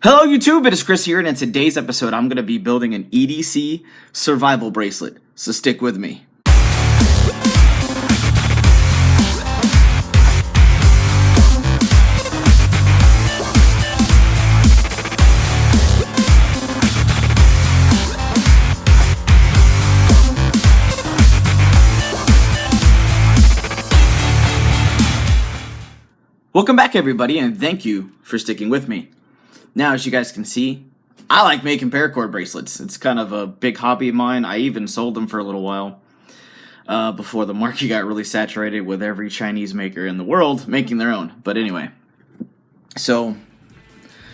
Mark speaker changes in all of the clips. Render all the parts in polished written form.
Speaker 1: Hello YouTube, it is Chris here, and in today's episode I'm going to be building an EDC survival bracelet, so stick with me. Welcome back everybody, and thank you for sticking with me. Now, as you guys can see, I like making paracord bracelets. It's kind of a big hobby of mine. I even sold them for a little while before the market got really saturated with every Chinese maker in the world making their own. But anyway, so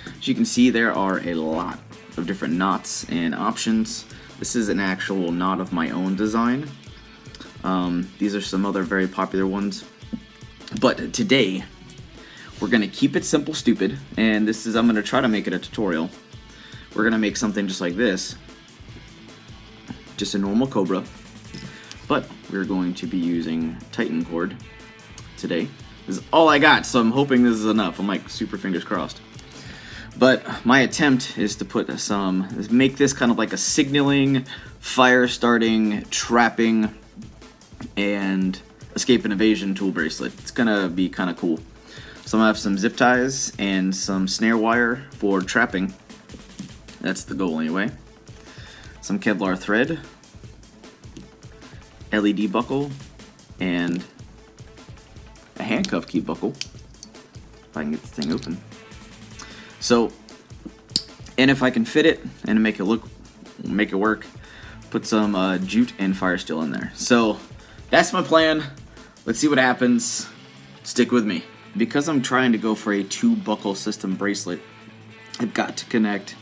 Speaker 1: as you can see, there are a lot of different knots and options. This is an actual knot of my own design. These are some other very popular ones. But today, we're going to keep it simple, stupid, and I'm going to try to make it a tutorial. We're going to make something just like this. Just a normal Cobra. But we're going to be using Titan cord today. This is all I got, so I'm hoping this is enough. I'm like super fingers crossed. But my attempt is to make this kind of like a signaling, fire starting, trapping, and escape and evasion tool bracelet. It's going to be kind of cool. So I'm going to have some zip ties and some snare wire for trapping. That's the goal anyway. Some Kevlar thread, LED buckle, and a handcuff key buckle. If I can get this thing open. So, and if I can fit it and make it work, put some jute and FireSteel in there. So that's my plan. Let's see what happens. Stick with me. Because I'm trying to go for a 2-buckle system bracelet, I've got to connect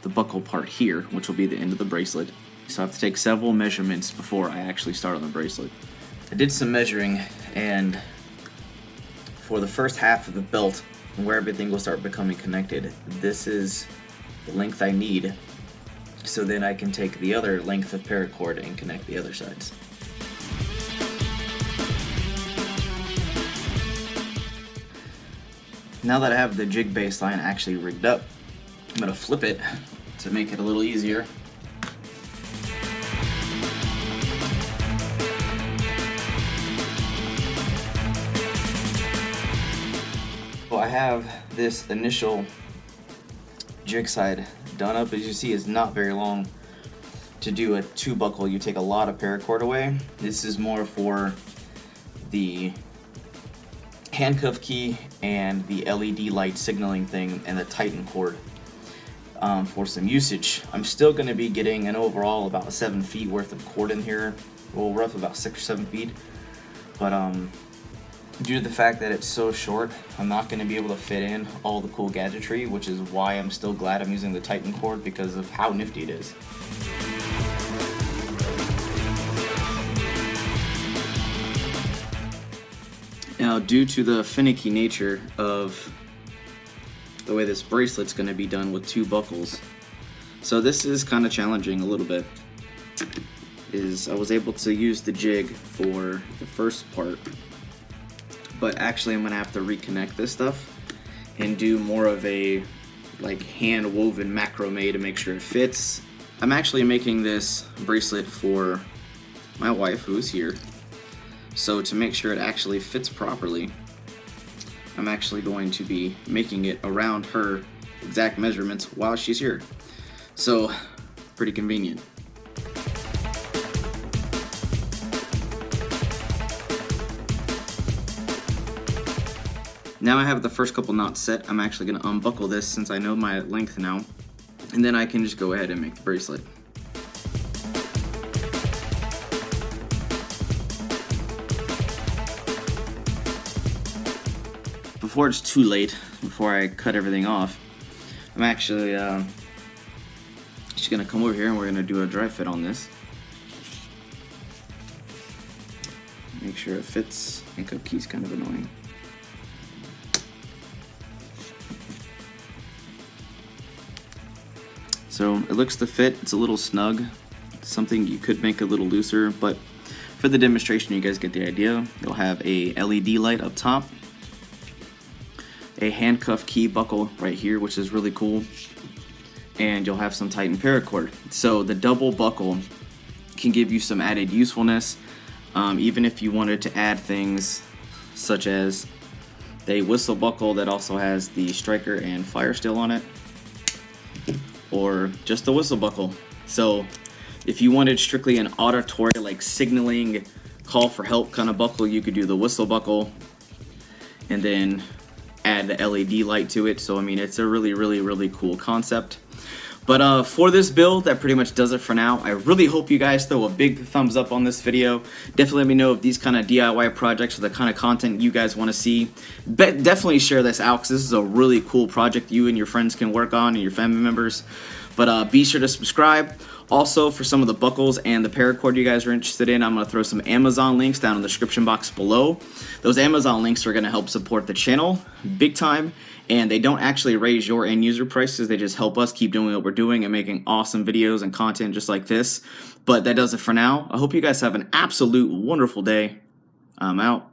Speaker 1: the buckle part here, which will be the end of the bracelet. So I have to take several measurements before I actually start on the bracelet. I did some measuring, and for the first half of the belt, where everything will start becoming connected, this is the length I need, so then I can take the other length of paracord and connect the other sides. Now that I have the jig baseline actually rigged up, I'm going to flip it to make it a little easier. So I have this initial jig side done up. As you see, it's not very long. To do a 2-buckle, you take a lot of paracord away. This is more for the handcuff key and the LED light signaling thing and the Titan cord for some usage. I'm still going to be getting an overall about 7 feet worth of cord in here. Well, roughly about 6 or 7 feet. But due to the fact that it's so short, I'm not going to be able to fit in all the cool gadgetry, which is why I'm still glad I'm using the Titan cord because of how nifty it is. Now, due to the finicky nature of the way this bracelet's going to be done with 2 buckles, so this is kind of challenging a little bit, I was able to use the jig for the first part, but actually I'm going to have to reconnect this stuff and do more of a like hand woven macrame to make sure it fits. I'm actually making this bracelet for my wife, who's here. So to make sure it actually fits properly, I'm actually going to be making it around her exact measurements while she's here. So, pretty convenient. Now I have the first couple knots set. I'm actually going to unbuckle this since I know my length now, and then I can just go ahead and make the bracelet. Before it's too late, before I cut everything off, I'm actually just going to come over here and we're going to do a dry fit on this. Make sure it fits. Handcuff key's kind of annoying. So it looks to fit. It's a little snug. Something you could make a little looser, but for the demonstration you guys get the idea. You'll have a LED light up top, a handcuff key buckle right here, which is really cool. And you'll have some Titan paracord. So the double buckle can give you some added usefulness, even if you wanted to add things such as a whistle buckle that also has the striker and FireSteel on it, or just a whistle buckle. So if you wanted strictly an auditory, like signaling, call for help kind of buckle, you could do the whistle buckle and then add the LED light to it. So I mean, it's a really cool concept. But for this build, that pretty much does it for now. I really hope you guys throw a big thumbs up on this video. Definitely let me know if these kind of DIY projects are the kind of content you guys want to see. Definitely share this out, because this is a really cool project you and your friends can work on, and your family members. But be sure to subscribe. Also, for some of the buckles and the paracord you guys are interested in, I'm going to throw some Amazon links down in the description box below. Those Amazon links are going to help support the channel big time, and they don't actually raise your end user prices. They just help us keep doing what we're doing and making awesome videos and content just like this. But that does it for now. I hope you guys have an absolute wonderful day. I'm out.